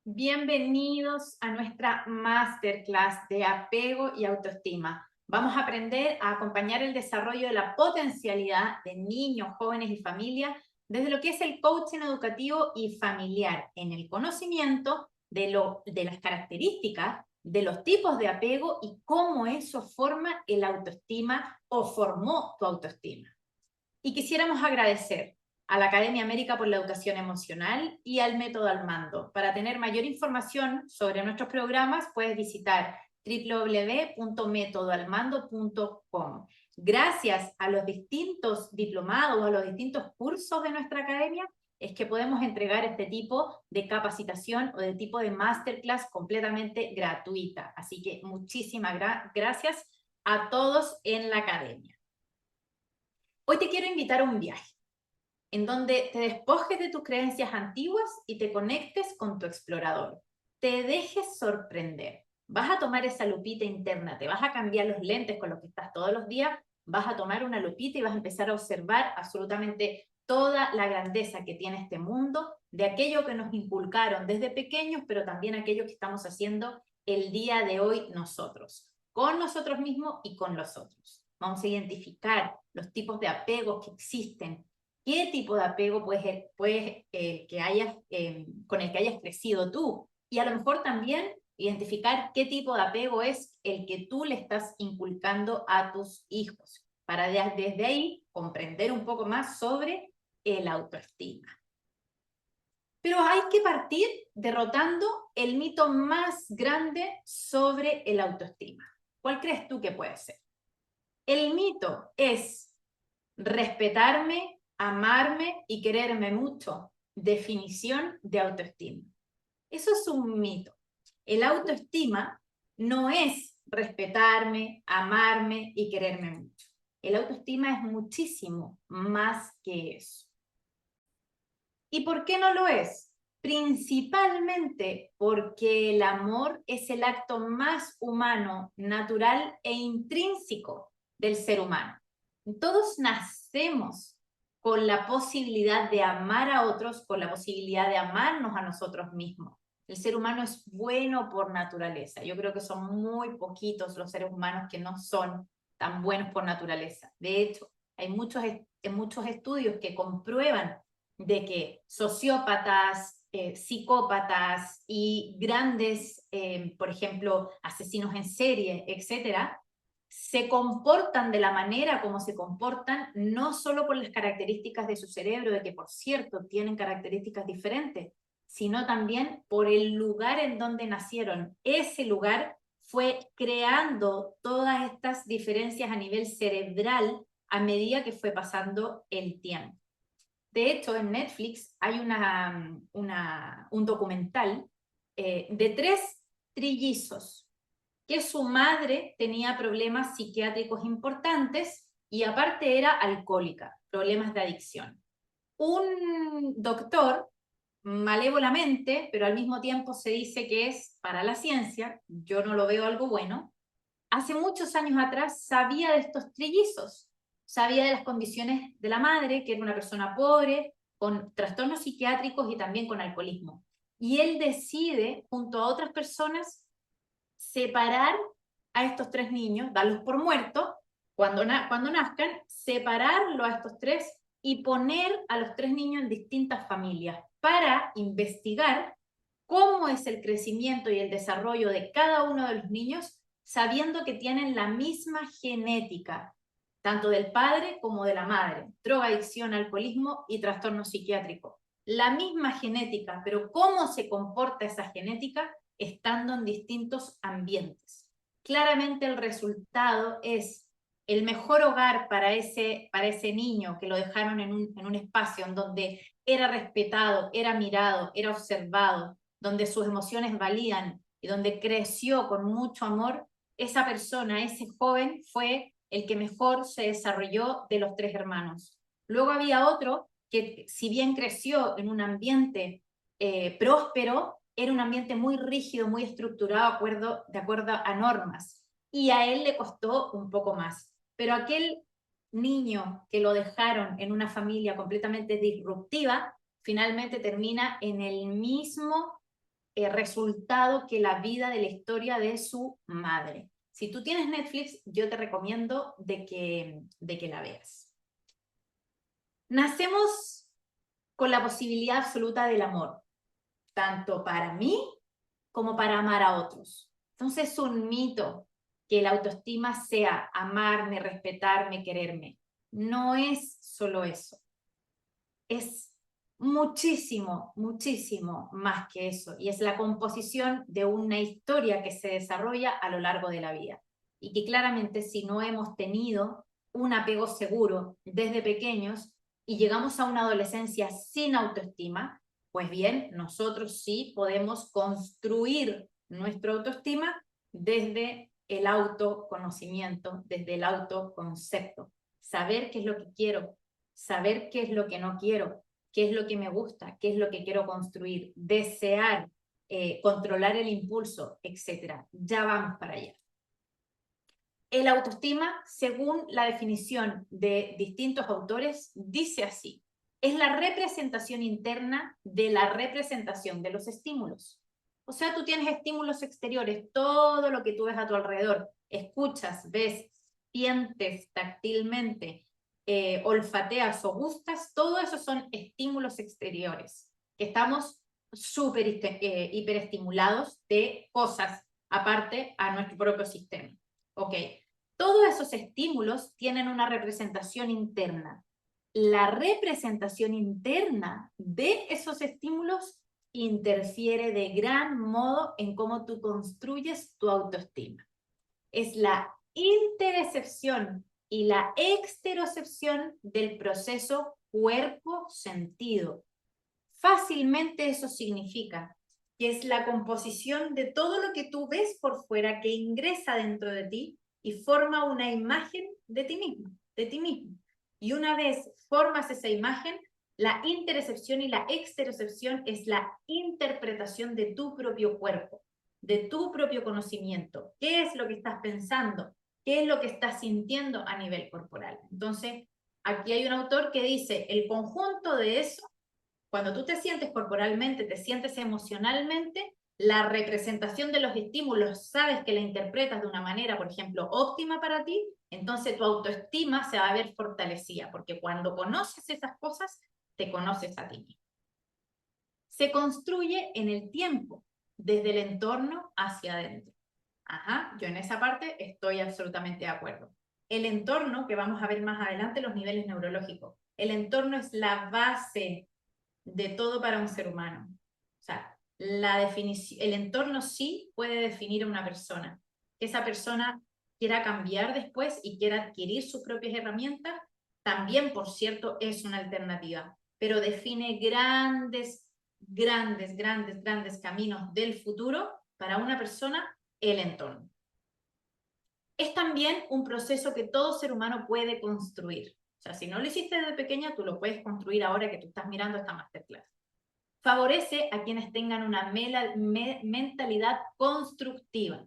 Bienvenidos a nuestra masterclass de apego y autoestima. Vamos a aprender a acompañar el desarrollo de la potencialidad de niños, jóvenes y familias desde lo que es el coaching educativo y familiar, en el conocimiento de las características, de los tipos de apego y cómo eso forma el autoestima o formó tu autoestima. Y quisiéramos agradecer a la Academia América por la Educación Emocional y al Método Al Mando. Para tener mayor información sobre nuestros programas, puedes visitar www.metodoalmando.com. Gracias a los distintos diplomados, a los distintos cursos de nuestra academia, es que podemos entregar este tipo de capacitación o de tipo de masterclass completamente gratuita. Así que muchísimas gracias a todos en la academia. Hoy te quiero invitar a un viaje en donde te despojes de tus creencias antiguas y te conectes con tu explorador. Te dejes sorprender. Vas a tomar esa lupita interna, te vas a cambiar los lentes con los que estás todos los días, vas a tomar una lupita y vas a empezar a observar absolutamente toda la grandeza que tiene este mundo, de aquello que nos inculcaron desde pequeños, pero también aquello que estamos haciendo el día de hoy nosotros, con nosotros mismos y con los otros. Vamos a identificar los tipos de apegos que existen, qué tipo de apego con el que hayas crecido tú, y a lo mejor también identificar qué tipo de apego es el que tú le estás inculcando a tus hijos, para desde ahí comprender un poco más sobre el autoestima. Pero hay que partir derrotando el mito más grande sobre el autoestima. ¿Cuál crees tú que puede ser? El mito es respetarme, amarme y quererme mucho. Definición de autoestima. Eso es un mito. El autoestima no es respetarme, amarme y quererme mucho. El autoestima es muchísimo más que eso. ¿Y por qué no lo es? Principalmente porque el amor es el acto más humano, natural e intrínseco del ser humano. Todos nacemos con la posibilidad de amar a otros, con la posibilidad de amarnos a nosotros mismos. El ser humano es bueno por naturaleza. Yo creo que son muy poquitos los seres humanos que no son tan buenos por naturaleza. De hecho, hay muchos estudios que comprueban de que sociópatas, psicópatas y grandes, por ejemplo, asesinos en serie, etcétera, se comportan de la manera como se comportan, no solo por las características de su cerebro, de que por cierto tienen características diferentes, sino también por el lugar en donde nacieron. Ese lugar fue creando todas estas diferencias a nivel cerebral a medida que fue pasando el tiempo. De hecho, en Netflix hay un documental de 3 trillizos, que su madre tenía problemas psiquiátricos importantes y aparte era alcohólica, problemas de adicción. Un doctor, malévolamente, pero al mismo tiempo se dice que es para la ciencia, yo no lo veo algo bueno, hace muchos años atrás sabía de estos trillizos, sabía de las condiciones de la madre, que era una persona pobre, con trastornos psiquiátricos y también con alcoholismo. Y él decide, junto a otras personas, separar a estos 3 niños, darlos por muertos, cuando nazcan, separarlo a estos 3 y poner a los 3 niños en distintas familias para investigar cómo es el crecimiento y el desarrollo de cada uno de los niños, sabiendo que tienen la misma genética, tanto del padre como de la madre, drogadicción, alcoholismo y trastorno psiquiátrico. La misma genética, pero cómo se comporta esa genética estando en distintos ambientes. Claramente el resultado es el mejor hogar para ese niño que lo dejaron en un espacio en donde era respetado, era mirado, era observado, donde sus emociones valían y donde creció con mucho amor. Esa persona, ese joven, fue el que mejor se desarrolló de los 3 hermanos. Luego había otro que, si bien creció en un ambiente próspero, era un ambiente muy rígido, muy estructurado de acuerdo a normas, y a él le costó un poco más. Pero aquel niño que lo dejaron en una familia completamente disruptiva, finalmente termina en el mismo resultado que la vida de la historia de su madre. Si tú tienes Netflix, yo te recomiendo de que la veas. Nacemos con la posibilidad absoluta del amor, tanto para mí como para amar a otros. Entonces es un mito que la autoestima sea amarme, respetarme, quererme. No es solo eso. Es muchísimo, muchísimo más que eso. Y es la composición de una historia que se desarrolla a lo largo de la vida. Y que claramente si no hemos tenido un apego seguro desde pequeños y llegamos a una adolescencia sin autoestima, pues bien, nosotros sí podemos construir nuestra autoestima desde el autoconocimiento, desde el autoconcepto. Saber qué es lo que quiero, saber qué es lo que no quiero, qué es lo que me gusta, qué es lo que quiero construir, desear, controlar el impulso, etc. Ya vamos para allá. El autoestima, según la definición de distintos autores, dice así: es la representación interna de la representación de los estímulos. O sea, tú tienes estímulos exteriores, todo lo que tú ves a tu alrededor, escuchas, ves, sientes táctilmente, olfateas o gustas, todo eso son estímulos exteriores, que estamos súper hiperestimulados de cosas aparte a nuestro propio sistema. Ok, todos esos estímulos tienen una representación interna. La representación interna de esos estímulos interfiere de gran modo en cómo tú construyes tu autoestima. Es la interecepción y la exterocepción del proceso cuerpo-sentido. Fácilmente eso significa que es la composición de todo lo que tú ves por fuera que ingresa dentro de ti y forma una imagen de ti mismo, de ti mismo. Y una vez formas esa imagen, la interecepción y la exterocepción es la interpretación de tu propio cuerpo, de tu propio conocimiento. ¿Qué es lo que estás pensando? ¿Qué es lo que estás sintiendo a nivel corporal? Entonces, aquí hay un autor que dice, el conjunto de eso, cuando tú te sientes corporalmente, te sientes emocionalmente, la representación de los estímulos, sabes que la interpretas de una manera, por ejemplo, óptima para ti, entonces tu autoestima se va a ver fortalecida, porque cuando conoces esas cosas, te conoces a ti mismo. Se construye en el tiempo, desde el entorno hacia adentro. Ajá, yo en esa parte estoy absolutamente de acuerdo. El entorno, que vamos a ver más adelante, los niveles neurológicos. El entorno es la base de todo para un ser humano. O sea, el entorno sí puede definir a una persona. Que esa persona quiera cambiar después y quiera adquirir sus propias herramientas, también, por cierto, es una alternativa, pero define grandes, grandes, grandes, grandes caminos del futuro para una persona, el entorno. Es también un proceso que todo ser humano puede construir. O sea, si no lo hiciste desde pequeña, tú lo puedes construir ahora que tú estás mirando esta masterclass. Favorece a quienes tengan una mentalidad constructiva.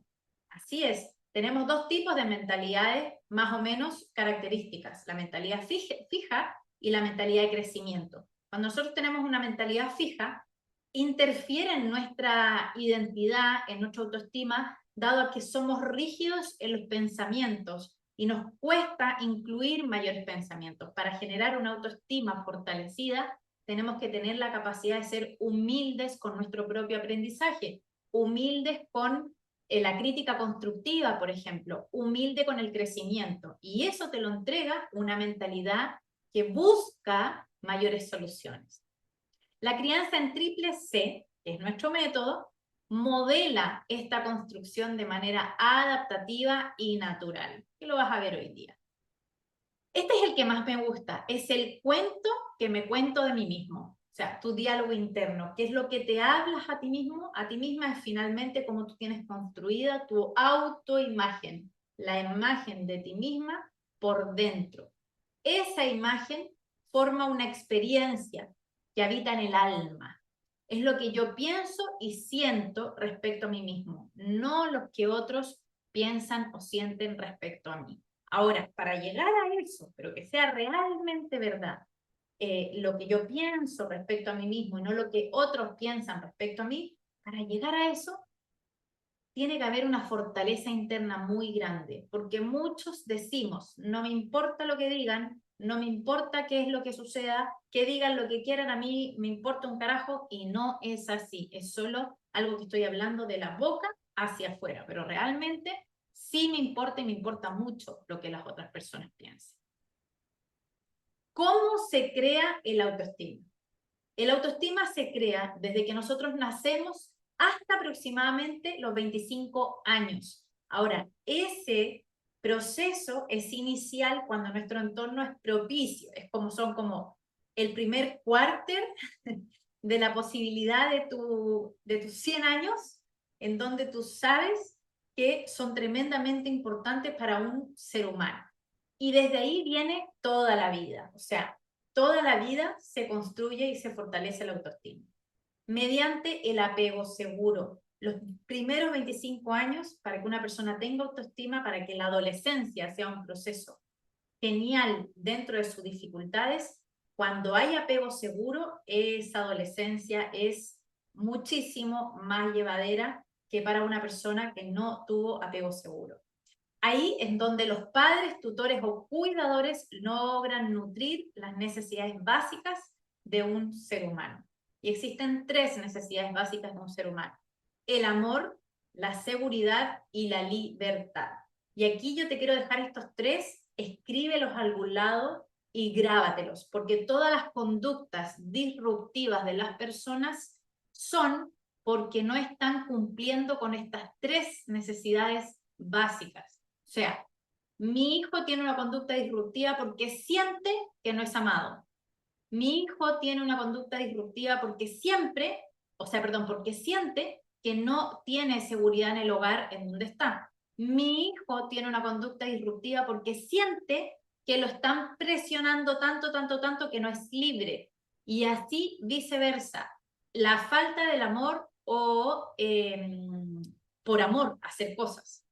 Así es, tenemos dos tipos de mentalidades más o menos características, la mentalidad fija y la mentalidad de crecimiento. Cuando nosotros tenemos una mentalidad fija, interfiere en nuestra identidad, en nuestra autoestima, dado que somos rígidos en los pensamientos y nos cuesta incluir mayores pensamientos. Para generar una autoestima fortalecida, tenemos que tener la capacidad de ser humildes con nuestro propio aprendizaje, humildes con la crítica constructiva, por ejemplo, humilde con el crecimiento. Y eso te lo entrega una mentalidad que busca mayores soluciones. La crianza en triple C, que es nuestro método, modela esta construcción de manera adaptativa y natural, que lo vas a ver hoy día. Este es el que más me gusta, es el cuento que me cuento de mí mismo. O sea, tu diálogo interno, qué es lo que te hablas a ti mismo, a ti misma, es finalmente cómo tú tienes construida tu autoimagen, la imagen de ti misma por dentro. Esa imagen forma una experiencia que habita en el alma. Es lo que yo pienso y siento respecto a mí mismo, no lo que otros piensan o sienten respecto a mí. Ahora, para llegar a eso, pero que sea realmente verdad, lo que yo pienso respecto a mí mismo y no lo que otros piensan respecto a mí, para llegar a eso, tiene que haber una fortaleza interna muy grande, porque muchos decimos, no me importa lo que digan, no me importa qué es lo que suceda, que digan lo que quieran, a mí me importa un carajo, y no es así, es solo algo que estoy hablando de la boca hacia afuera, pero realmente sí me importa y me importa mucho lo que las otras personas piensen. ¿Cómo se crea el autoestima? El autoestima se crea desde que nosotros nacemos hasta aproximadamente los 25 años. Ahora, ese proceso es inicial cuando nuestro entorno es propicio, es como son como el primer cuarter de la posibilidad de tus 100 años, en donde tú sabes que son tremendamente importantes para un ser humano. Y desde ahí viene toda la vida, o sea, toda la vida se construye y se fortalece la autoestima mediante el apego seguro. Los primeros 25 años, para que una persona tenga autoestima, para que la adolescencia sea un proceso genial dentro de sus dificultades, cuando hay apego seguro, esa adolescencia es muchísimo más llevadera que para una persona que no tuvo apego seguro. Ahí es donde los padres, tutores o cuidadores logran nutrir las necesidades básicas de un ser humano. Y existen 3 necesidades básicas de un ser humano: el amor, la seguridad y la libertad. Y aquí yo te quiero dejar estos 3, escríbelos a algún lado y grábatelos, porque todas las conductas disruptivas de las personas son porque no están cumpliendo con estas 3 necesidades básicas. O sea, mi hijo tiene una conducta disruptiva porque siente que no es amado. Mi hijo tiene una conducta disruptiva porque porque siente que no tiene seguridad en el hogar en donde está. Mi hijo tiene una conducta disruptiva porque siente que lo están presionando tanto, tanto, tanto que no es libre. Y así viceversa. La falta del amor o por amor hacer cosas,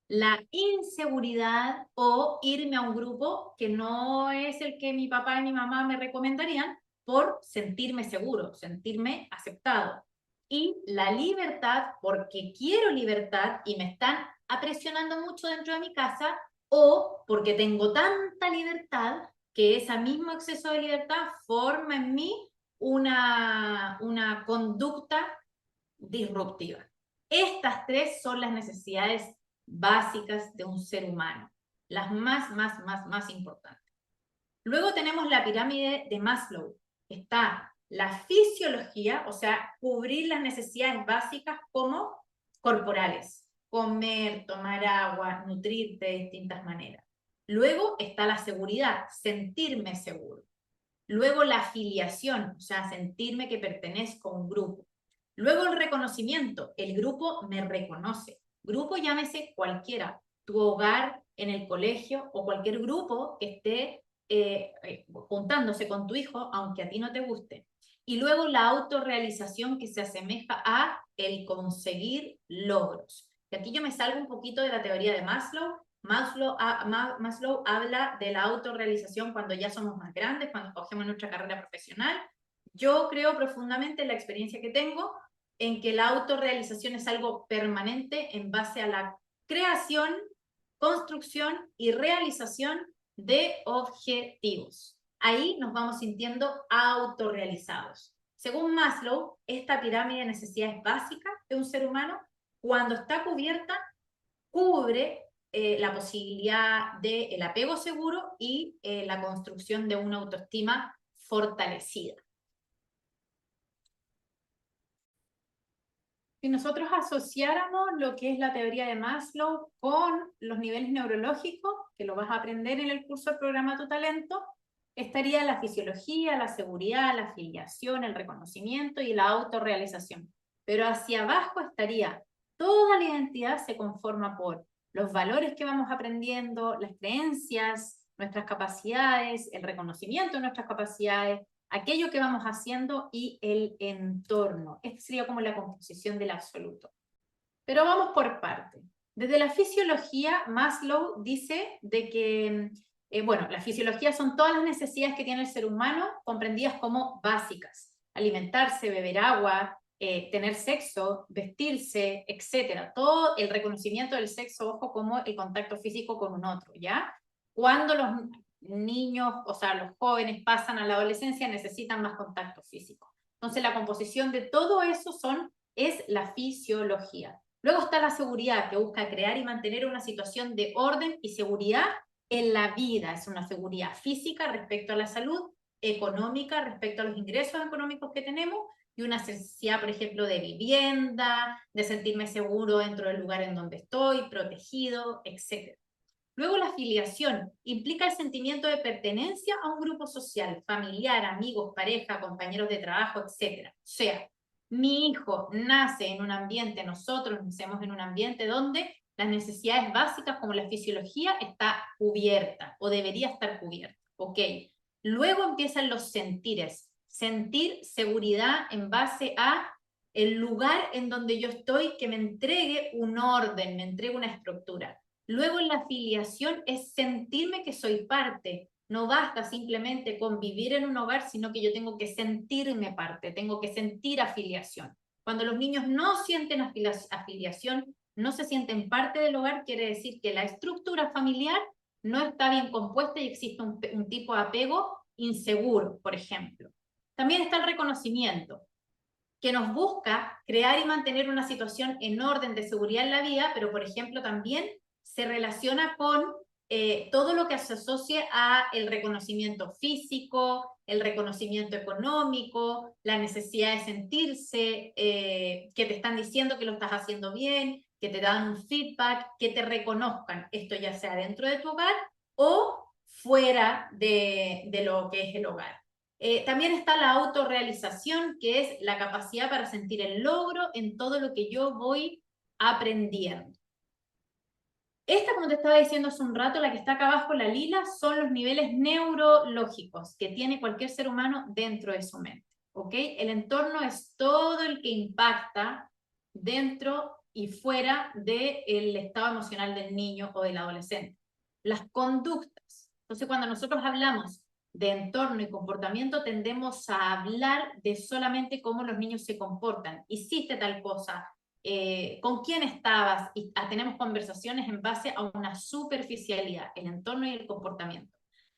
la inseguridad o irme a un grupo que no es el que mi papá y mi mamá me recomendarían por sentirme seguro, sentirme aceptado. Y la libertad porque quiero libertad y me están presionando mucho dentro de mi casa, o porque tengo tanta libertad que ese mismo exceso de libertad forma en mí una conducta disruptiva. Estas 3 son las necesidades básicas de un ser humano, las más importantes. Luego tenemos la pirámide de Maslow. Está la fisiología, o sea, cubrir las necesidades básicas como corporales, comer, tomar agua, nutrirte de distintas maneras. Luego está la seguridad, sentirme seguro. Luego la afiliación, o sea, sentirme que pertenezco a un grupo. Luego el reconocimiento, el grupo me reconoce. Grupo llámese cualquiera, tu hogar, en el colegio o cualquier grupo que esté juntándose con tu hijo, aunque a ti no te guste. Y luego la autorrealización, que se asemeja a el conseguir logros. Y aquí yo me salgo un poquito de la teoría de Maslow. Maslow habla de la autorrealización cuando ya somos más grandes, cuando escogemos nuestra carrera profesional. Yo creo profundamente en la experiencia que tengo en que la autorrealización es algo permanente en base a la creación, construcción y realización de objetivos. Ahí nos vamos sintiendo autorrealizados. Según Maslow, esta pirámide de necesidades básicas de un ser humano, cuando está cubierta, cubre la posibilidad del apego seguro y la construcción de una autoestima fortalecida. Si nosotros asociáramos lo que es la teoría de Maslow con los niveles neurológicos, que lo vas a aprender en el curso del programa Tu Talento, estaría la fisiología, la seguridad, la afiliación, el reconocimiento y la autorrealización. Pero hacia abajo estaría toda la identidad, se conforma por los valores que vamos aprendiendo, las creencias, nuestras capacidades, el reconocimiento de nuestras capacidades, aquello que vamos haciendo y el entorno. Esta sería como la composición del absoluto. Pero vamos por parte. Desde la fisiología, Maslow dice de que, la fisiología son todas las necesidades que tiene el ser humano comprendidas como básicas. Alimentarse, beber agua, tener sexo, vestirse, etcétera. Todo el reconocimiento del sexo, ojo, como el contacto físico con un otro, ¿ya? Cuando los niños, o sea, los jóvenes pasan a la adolescencia, necesitan más contacto físico. Entonces, la composición de todo eso es la fisiología. Luego está la seguridad, que busca crear y mantener una situación de orden y seguridad en la vida. Es una seguridad física respecto a la salud, económica respecto a los ingresos económicos que tenemos, y una necesidad, por ejemplo, de vivienda, de sentirme seguro dentro del lugar en donde estoy, protegido, etc. Luego la afiliación implica el sentimiento de pertenencia a un grupo social, familiar, amigos, pareja, compañeros de trabajo, etc. O sea, mi hijo nace en un ambiente, nosotros nacemos en un ambiente donde las necesidades básicas como la fisiología está cubierta o debería estar cubierta. ¿Ok? Luego empiezan los sentires. Sentir seguridad en base a el lugar en donde yo estoy, que me entregue un orden, me entregue una estructura. Luego en la afiliación es sentirme que soy parte. No basta simplemente con vivir en un hogar, sino que yo tengo que sentirme parte, tengo que sentir afiliación. Cuando los niños no sienten afiliación, no se sienten parte del hogar, quiere decir que la estructura familiar no está bien compuesta y existe un tipo de apego inseguro, por ejemplo. También está el reconocimiento, que nos busca crear y mantener una situación en orden de seguridad en la vida, pero por ejemplo también se relaciona con todo lo que se asocia a el reconocimiento físico, el reconocimiento económico, la necesidad de sentirse, que te están diciendo que lo estás haciendo bien, que te dan un feedback, que te reconozcan, esto ya sea dentro de tu hogar o fuera de lo que es el hogar. También está la autorrealización, que es la capacidad para sentir el logro en todo lo que yo voy aprendiendo. Esta, como te estaba diciendo hace un rato, la que está acá abajo, la lila, son los niveles neurológicos que tiene cualquier ser humano dentro de su mente. ¿Ok? El entorno es todo el que impacta dentro y fuera del estado emocional del niño o del adolescente. Las conductas. Entonces, cuando nosotros hablamos de entorno y comportamiento, tendemos a hablar de solamente cómo los niños se comportan. Hiciste tal cosa, con quién estabas, y tenemos conversaciones en base a una superficialidad, el entorno y el comportamiento.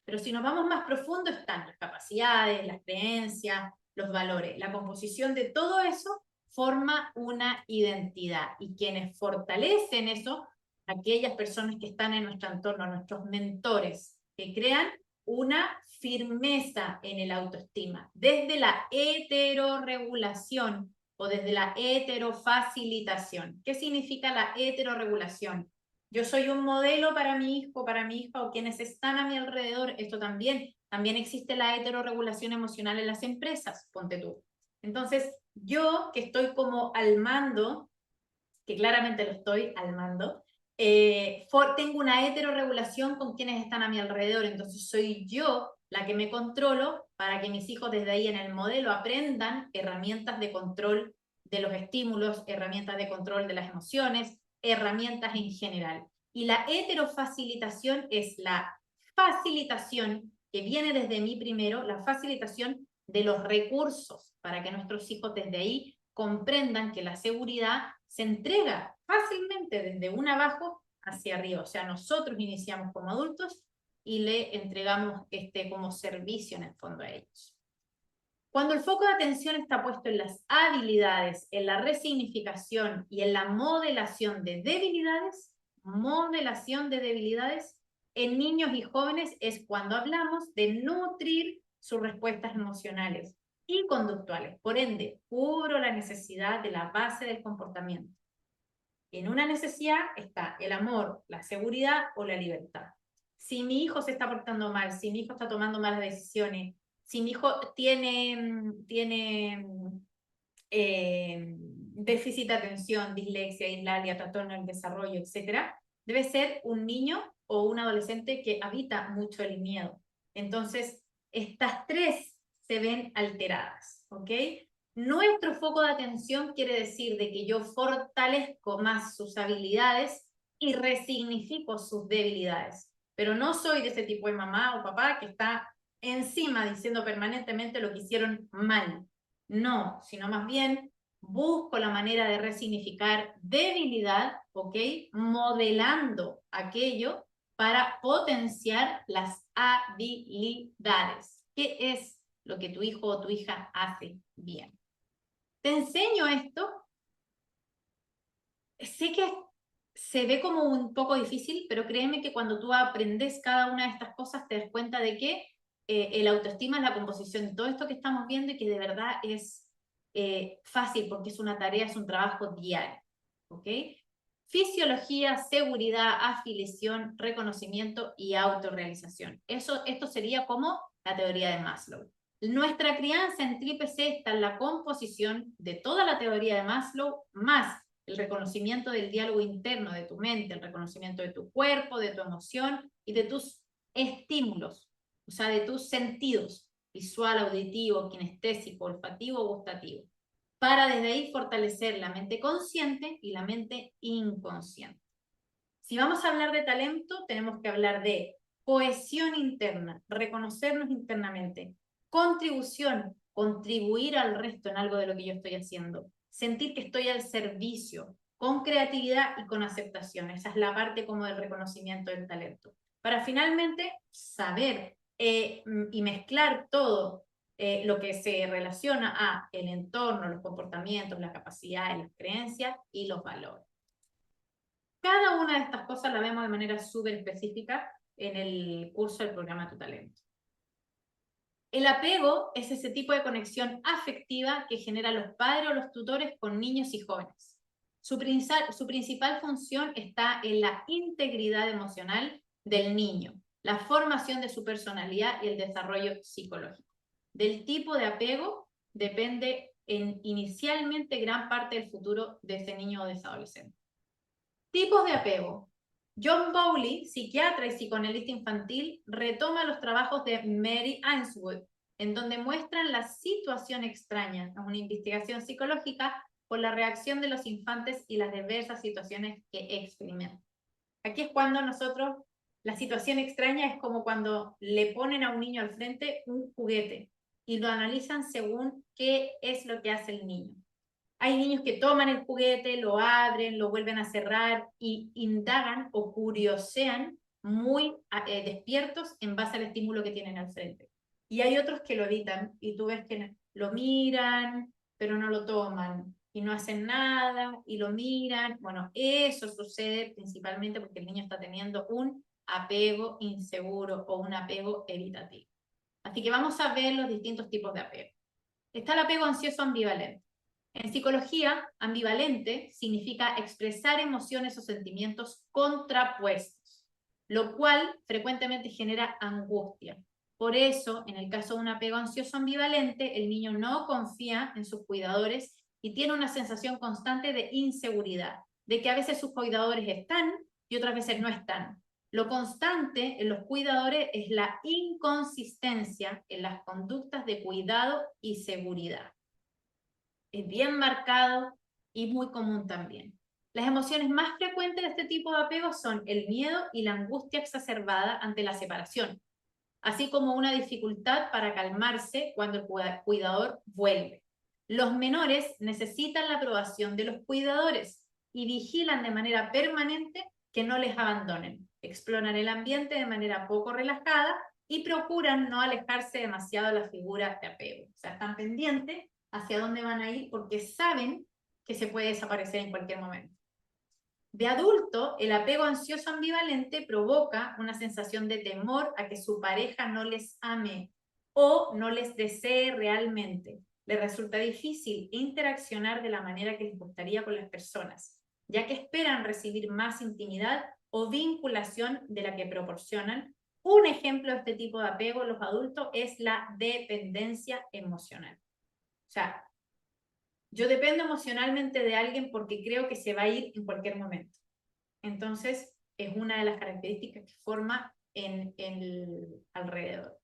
Pero si nos vamos más profundo, están las capacidades, las creencias, los valores. La composición de todo eso forma una identidad, y quienes fortalecen eso, aquellas personas que están en nuestro entorno, nuestros mentores, que crean una firmeza en el autoestima, desde la heteroregulación o desde la heterofacilitación. ¿Qué significa la heteroregulación? Yo soy un modelo para mi hijo, para mi hija o quienes están a mi alrededor. Esto también existe la heteroregulación emocional en las empresas, ponte tú. Entonces, yo que estoy como al mando, que claramente lo estoy al mando, tengo una heteroregulación con quienes están a mi alrededor. Entonces soy yo la que me controlo para que mis hijos desde ahí en el modelo aprendan herramientas de control de los estímulos, herramientas de control de las emociones, herramientas en general. Y la heterofacilitación es la facilitación que viene desde mí primero, la facilitación de los recursos para que nuestros hijos desde ahí comprendan que la seguridad se entrega fácilmente desde un abajo hacia arriba. O sea, nosotros iniciamos como adultos y le entregamos como servicio en el fondo a ellos. Cuando el foco de atención está puesto en las habilidades, en la resignificación y en la modelación de debilidades, en niños y jóvenes es cuando hablamos de nutrir sus respuestas emocionales y conductuales. Por ende, cubro la necesidad de la base del comportamiento. En una necesidad está el amor, la seguridad o la libertad. Si mi hijo se está portando mal, si mi hijo está tomando malas decisiones, si mi hijo tiene déficit de atención, dislexia, dislalia, trastorno del desarrollo, etc., debe ser un niño o un adolescente que habita mucho el miedo. Entonces, estas tres se ven alteradas, ¿ok? Nuestro foco de atención quiere decir de que yo fortalezco más sus habilidades y resignifico sus debilidades. Pero no soy de ese tipo de mamá o papá que está encima diciendo permanentemente lo que hicieron mal. No, sino más bien busco la manera de resignificar debilidad, ¿ok? Modelando aquello para potenciar las habilidades. ¿Qué es lo que tu hijo o tu hija hace bien? Te enseño esto. Sé que se ve como un poco difícil, pero créeme que cuando tú aprendes cada una de estas cosas te das cuenta de que el autoestima es la composición de todo esto que estamos viendo y que de verdad es fácil porque es una tarea, es un trabajo diario. ¿Ok? Fisiología, seguridad, afiliación, reconocimiento y autorrealización. Esto sería como la teoría de Maslow. Nuestra crianza en Triple C está en la composición de toda la teoría de Maslow, más el reconocimiento del diálogo interno de tu mente, el reconocimiento de tu cuerpo, de tu emoción y de tus estímulos, o sea, de tus sentidos, visual, auditivo, kinestésico, olfativo, gustativo, para desde ahí fortalecer la mente consciente y la mente inconsciente. Si vamos a hablar de talento, tenemos que hablar de cohesión interna, reconocernos internamente, contribución, contribuir al resto en algo de lo que yo estoy haciendo, sentir que estoy al servicio, con creatividad y con aceptación. Esa es la parte como del reconocimiento del talento. Para finalmente saber y mezclar todo lo que se relaciona a el entorno, los comportamientos, las capacidades, las creencias y los valores. Cada una de estas cosas la vemos de manera súper específica en el curso del programa Tu Talento. El apego es ese tipo de conexión afectiva que generan los padres o los tutores con niños y jóvenes. Su principal función está en la integridad emocional del niño, la formación de su personalidad y el desarrollo psicológico. Del tipo de apego depende inicialmente gran parte del futuro de ese niño o de ese adolescente. Tipos de apego. John Bowley, psiquiatra y psicoanalista infantil, retoma los trabajos de Mary Ainsworth, en donde muestran la situación extraña, una investigación psicológica por la reacción de los infantes y las diversas situaciones que experimentan. Aquí es cuando nosotros, la situación extraña es como cuando le ponen a un niño al frente un juguete y lo analizan según qué es lo que hace el niño. Hay niños que toman el juguete, lo abren, lo vuelven a cerrar y indagan o curiosean muy despiertos en base al estímulo que tienen al frente. Y hay otros que lo evitan y tú ves que lo miran, pero no lo toman y no hacen nada y lo miran. Bueno, eso sucede principalmente porque el niño está teniendo un apego inseguro o un apego evitativo. Así que vamos a ver los distintos tipos de apego. Está el apego ansioso ambivalente. En psicología, ambivalente significa expresar emociones o sentimientos contrapuestos, lo cual frecuentemente genera angustia. Por eso, en el caso de un apego ansioso ambivalente, el niño no confía en sus cuidadores y tiene una sensación constante de inseguridad, de que a veces sus cuidadores están y otras veces no están. Lo constante en los cuidadores es la inconsistencia en las conductas de cuidado y seguridad. Es bien marcado y muy común también. Las emociones más frecuentes de este tipo de apego son el miedo y la angustia exacerbada ante la separación, así como una dificultad para calmarse cuando el cuidador vuelve. Los menores necesitan la aprobación de los cuidadores y vigilan de manera permanente que no les abandonen. Exploran el ambiente de manera poco relajada y procuran no alejarse demasiado de la figura de apego. O sea, están pendientes hacia dónde van a ir porque saben que se puede desaparecer en cualquier momento. De adulto, el apego ansioso ambivalente provoca una sensación de temor a que su pareja no les ame o no les desee realmente. Les resulta difícil interaccionar de la manera que les gustaría con las personas, ya que esperan recibir más intimidad o vinculación de la que proporcionan. Un ejemplo de este tipo de apego en los adultos es la dependencia emocional. O sea, yo dependo emocionalmente de alguien porque creo que se va a ir en cualquier momento. Entonces, es una de las características que forma en el alrededor.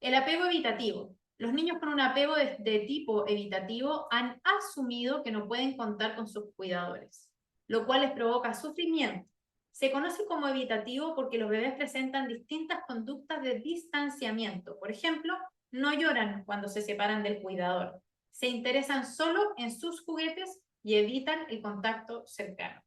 El apego evitativo. Los niños con un apego de tipo evitativo han asumido que no pueden contar con sus cuidadores, lo cual les provoca sufrimiento. Se conoce como evitativo porque los bebés presentan distintas conductas de distanciamiento. Por ejemplo, no lloran cuando se separan del cuidador. Se interesan solo en sus juguetes y evitan el contacto cercano.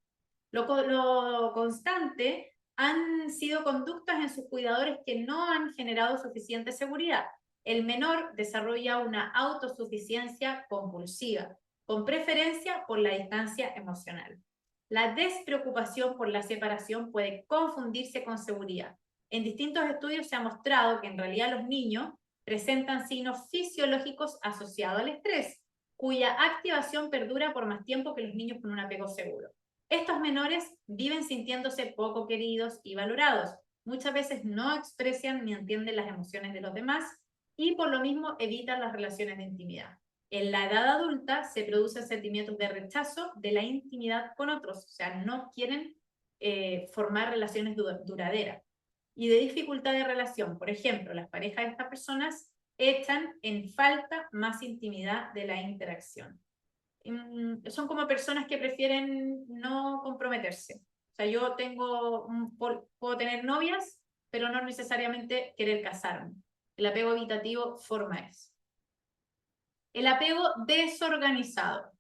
Lo constante han sido conductas en sus cuidadores que no han generado suficiente seguridad. El menor desarrolla una autosuficiencia compulsiva, con preferencia por la distancia emocional. La despreocupación por la separación puede confundirse con seguridad. En distintos estudios se ha mostrado que en realidad los niños presentan signos fisiológicos asociados al estrés, cuya activación perdura por más tiempo que los niños con un apego seguro. Estos menores viven sintiéndose poco queridos y valorados. Muchas veces no expresan ni entienden las emociones de los demás y por lo mismo evitan las relaciones de intimidad. En la edad adulta se producen sentimientos de rechazo de la intimidad con otros, o sea, no quieren formar relaciones duraderas y de dificultad de relación. Por ejemplo, las parejas de estas personas echan en falta más intimidad de la interacción. Son como personas que prefieren no comprometerse. O sea, yo puedo tener novias, pero no necesariamente querer casarme. El apego evitativo forma eso. El apego desorganizado.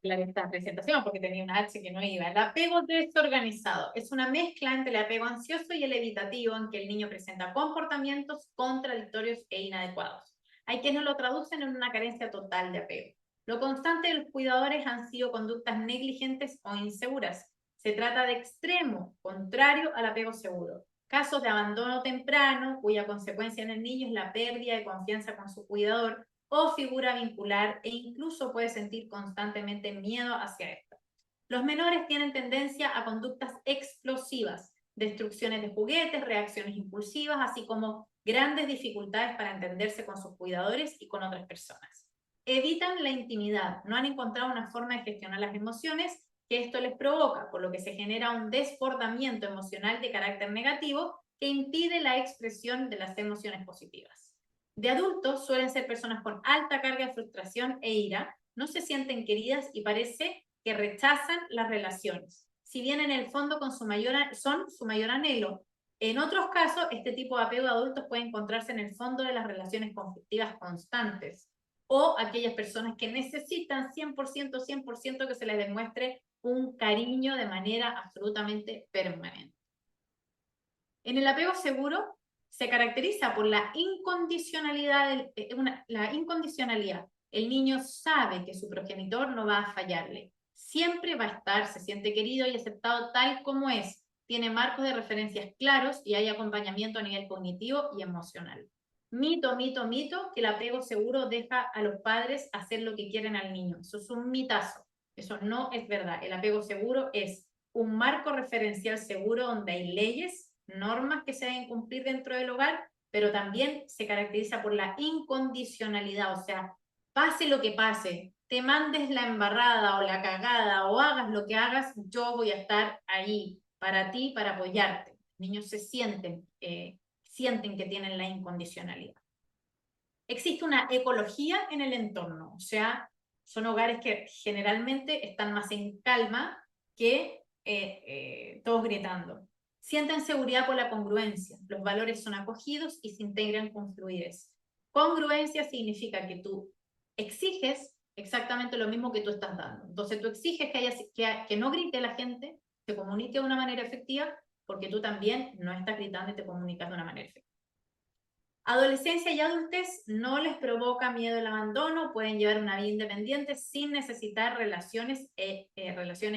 Esta presentación porque tenía una H que no iba. El apego desorganizado es una mezcla entre el apego ansioso y el evitativo en que el niño presenta comportamientos contradictorios e inadecuados. Hay quienes lo traducen en una carencia total de apego. Lo constante de los cuidadores han sido conductas negligentes o inseguras. Se trata de extremo contrario al apego seguro. Casos de abandono temprano, cuya consecuencia en el niño es la pérdida de confianza con su cuidador, o figura vincular e incluso puede sentir constantemente miedo hacia esto. Los menores tienen tendencia a conductas explosivas, destrucciones de juguetes, reacciones impulsivas, así como grandes dificultades para entenderse con sus cuidadores y con otras personas. Evitan la intimidad, no han encontrado una forma de gestionar las emociones que esto les provoca, por lo que se genera un desbordamiento emocional de carácter negativo que impide la expresión de las emociones positivas. De adultos suelen ser personas con alta carga de frustración e ira, no se sienten queridas y parece que rechazan las relaciones, si bien en el fondo son su mayor anhelo. En otros casos, este tipo de apego de adultos puede encontrarse en el fondo de las relaciones conflictivas constantes o aquellas personas que necesitan 100%, 100% que se les demuestre un cariño de manera absolutamente permanente. En el apego seguro se caracteriza por la incondicionalidad. La incondicionalidad. El niño sabe que su progenitor no va a fallarle. Siempre va a estar, se siente querido y aceptado tal como es. Tiene marcos de referencias claros y hay acompañamiento a nivel cognitivo y emocional. Mito, mito, mito, que el apego seguro deja a los padres hacer lo que quieren al niño. Eso es un mitazo. Eso no es verdad. El apego seguro es un marco referencial seguro donde hay leyes, normas que se deben cumplir dentro del hogar, pero también se caracteriza por la incondicionalidad, o sea, pase lo que pase, te mandes la embarrada o la cagada o hagas lo que hagas, yo voy a estar ahí para ti, para apoyarte. Los niños se sienten que tienen la incondicionalidad. Existe una ecología en el entorno, o sea, son hogares que generalmente están más en calma que todos gritando. Sienten seguridad por la congruencia, los valores son acogidos y se integran con fluidez. Congruencia significa que tú exiges exactamente lo mismo que tú estás dando. Entonces tú exiges que no grite la gente, que comunique de una manera efectiva, porque tú también no estás gritando y te comunicas de una manera efectiva. Adolescencia y adultez no les provoca miedo el abandono, pueden llevar una vida independiente sin necesitar relaciones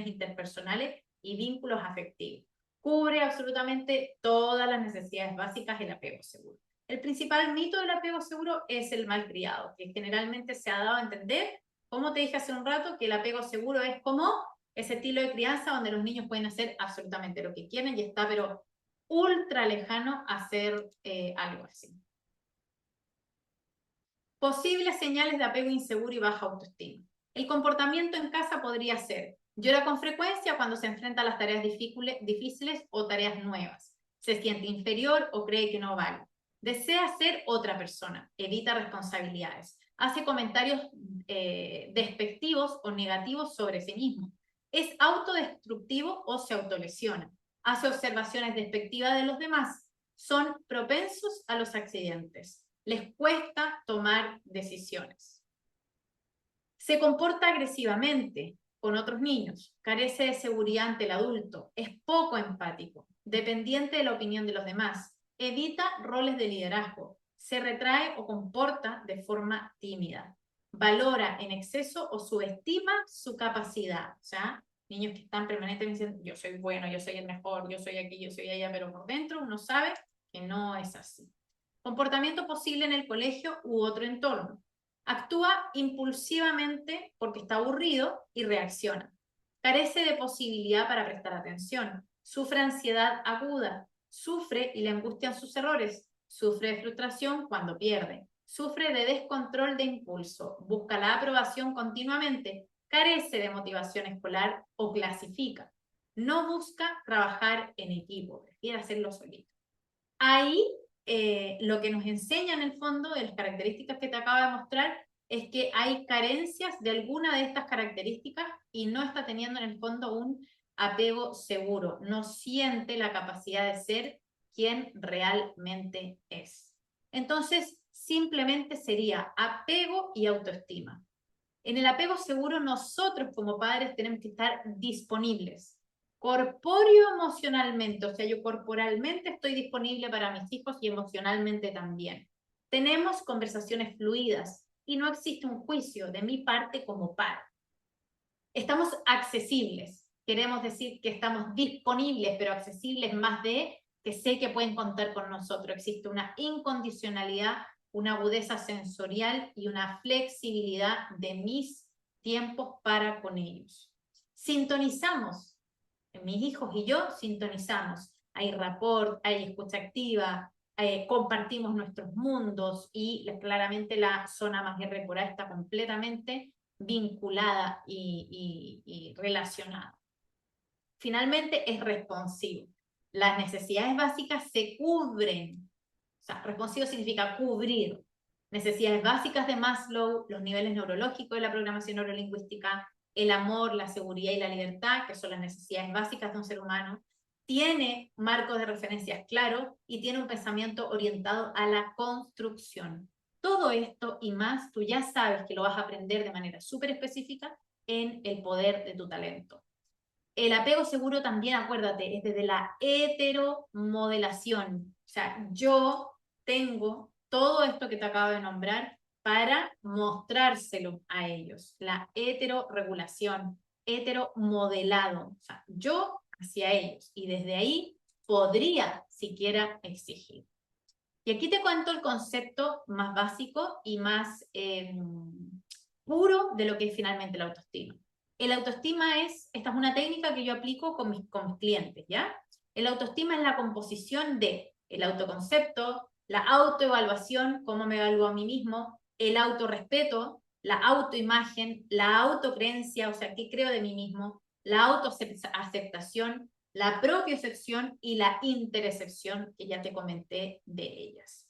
interpersonales y vínculos afectivos. Cubre absolutamente todas las necesidades básicas del apego seguro. El principal mito del apego seguro es el malcriado, que generalmente se ha dado a entender, como te dije hace un rato, que el apego seguro es como ese estilo de crianza donde los niños pueden hacer absolutamente lo que quieren y está pero ultra lejano a hacer algo así. Posibles señales de apego inseguro y baja autoestima. El comportamiento en casa podría ser: llora con frecuencia cuando se enfrenta a las tareas difíciles o tareas nuevas. Se siente inferior o cree que no vale. Desea ser otra persona. Evita responsabilidades. Hace comentarios despectivos o negativos sobre sí mismo. Es autodestructivo o se autolesiona. hace observaciones despectivas de los demás, son propensos a los accidentes, les cuesta tomar decisiones. Se comporta agresivamente con otros niños, carece de seguridad ante el adulto, es poco empático, dependiente de la opinión de los demás, evita roles de liderazgo, se retrae o comporta de forma tímida, valora en exceso o subestima su capacidad. O sea, niños que están permanentemente diciendo, yo soy bueno, yo soy el mejor, yo soy aquí, yo soy allá, pero por dentro uno sabe que no es así. Comportamiento posible en el colegio u otro entorno. Actúa impulsivamente porque está aburrido y reacciona. Carece de posibilidad para prestar atención. Sufre ansiedad aguda. Sufre y le angustian sus errores. Sufre de frustración cuando pierde. Sufre de descontrol de impulso. Busca la aprobación continuamente. Carece de motivación escolar o clasifica. No busca trabajar en equipo. Prefiere hacerlo solito. Ahí lo que nos enseña en el fondo de las características que te acabo de mostrar es que hay carencias de alguna de estas características y no está teniendo en el fondo un apego seguro, no siente la capacidad de ser quien realmente es. Entonces, simplemente sería apego y autoestima. En el apego seguro nosotros como padres tenemos que estar disponibles, corpóreo emocionalmente, o sea, yo corporalmente estoy disponible para mis hijos y emocionalmente también. Tenemos conversaciones fluidas y no existe un juicio de mi parte como padre. Estamos accesibles, queremos decir que estamos disponibles, pero accesibles más de que sé que pueden contar con nosotros. Existe una incondicionalidad, una agudeza sensorial y una flexibilidad de mis tiempos para con ellos. Sintonizamos, mis hijos y yo sintonizamos. Hay rapport, hay escucha activa, compartimos nuestros mundos y claramente la zona más R por A está completamente vinculada y relacionada. Finalmente es responsivo. Las necesidades básicas se cubren. O sea, responsivo significa cubrir. Necesidades básicas de Maslow, los niveles neurológicos de la programación neurolingüística, el amor, la seguridad y la libertad, que son las necesidades básicas de un ser humano, tiene marcos de referencias claros y tiene un pensamiento orientado a la construcción. Todo esto y más, tú ya sabes que lo vas a aprender de manera súper específica en El poder de tu talento. El apego seguro también, acuérdate, es desde la heteromodelación. O sea, yo tengo todo esto que te acabo de nombrar para mostrárselo a ellos. La heteroregulación, heteromodelado. O sea, yo hacia ellos. Y desde ahí podría siquiera exigir. Y aquí te cuento el concepto más básico y más puro de lo que es finalmente la autoestima. El autoestima esta es una técnica que yo aplico con mis clientes, ¿ya? El autoestima es la composición de el autoconcepto, la autoevaluación, cómo me evalúo a mí mismo, el autorrespeto, la autoimagen, la autocreencia, o sea, qué creo de mí mismo, la autoaceptación, la propiocepción y la interocepción, que ya te comenté de ellas.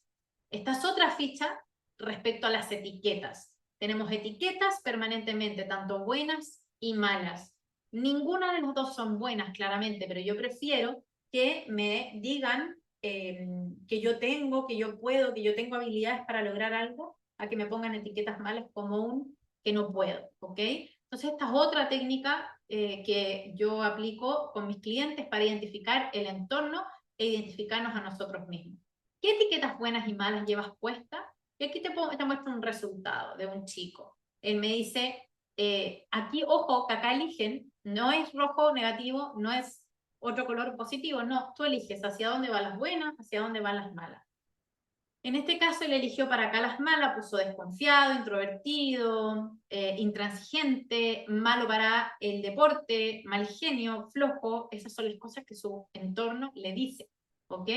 Esta es otra ficha respecto a las etiquetas. Tenemos etiquetas permanentemente, tanto buenas y malas. Ninguna de las dos son buenas, claramente, pero yo prefiero que me digan que yo tengo, que yo puedo, que yo tengo habilidades para lograr algo, a que me pongan etiquetas malas como un que no puedo, ¿ok? Entonces esta es otra técnica que yo aplico con mis clientes para identificar el entorno e identificarnos a nosotros mismos. ¿Qué etiquetas buenas y malas llevas puestas? Y aquí te muestro un resultado de un chico. Él me dice, aquí, ojo, que acá eligen, no es rojo negativo, no es otro color positivo, no, tú eliges hacia dónde van las buenas, hacia dónde van las malas. En este caso él eligió para acá las malas, puso desconfiado, introvertido, intransigente, malo para el deporte, mal genio, flojo. Esas son las cosas que su entorno le dice, ¿ok?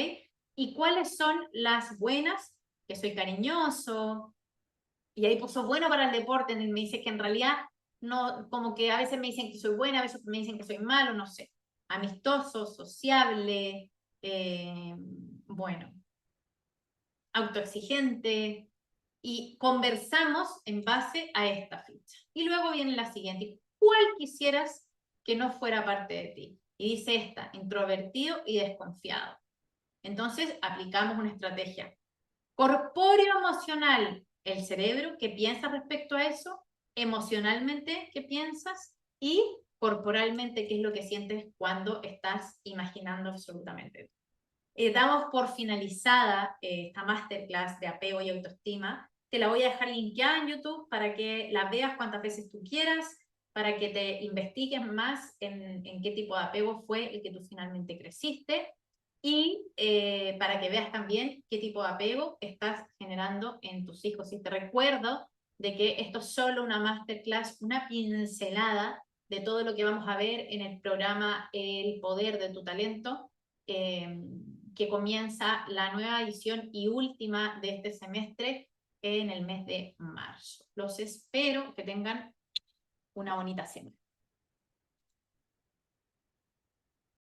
¿Y cuáles son las buenas? Que soy cariñoso, y ahí puso bueno para el deporte, y me dice que en realidad no, como que a veces me dicen que soy buena, a veces me dicen que soy malo, no sé. Amistoso, sociable, bueno, autoexigente, y conversamos en base a esta ficha. Y luego viene la siguiente, ¿cuál quisieras que no fuera parte de ti? Y dice esta, introvertido y desconfiado. Entonces aplicamos una estrategia. Corpóreo emocional, el cerebro, ¿qué piensa respecto a eso? Emocionalmente, ¿qué piensas? Y corporalmente, ¿qué es lo que sientes cuando estás imaginando absolutamente? Damos por finalizada esta masterclass de apego y autoestima. Te la voy a dejar linkeada en YouTube para que la veas cuantas veces tú quieras, para que te investigues más en qué tipo de apego fue el que tú finalmente creciste y para que veas también qué tipo de apego estás generando en tus hijos. Y te recuerdo de que esto es solo una masterclass, una pincelada de todo lo que vamos a ver en el programa El Poder de tu Talento, que comienza la nueva edición y última de este semestre en el mes de marzo. Los espero, que tengan una bonita semana.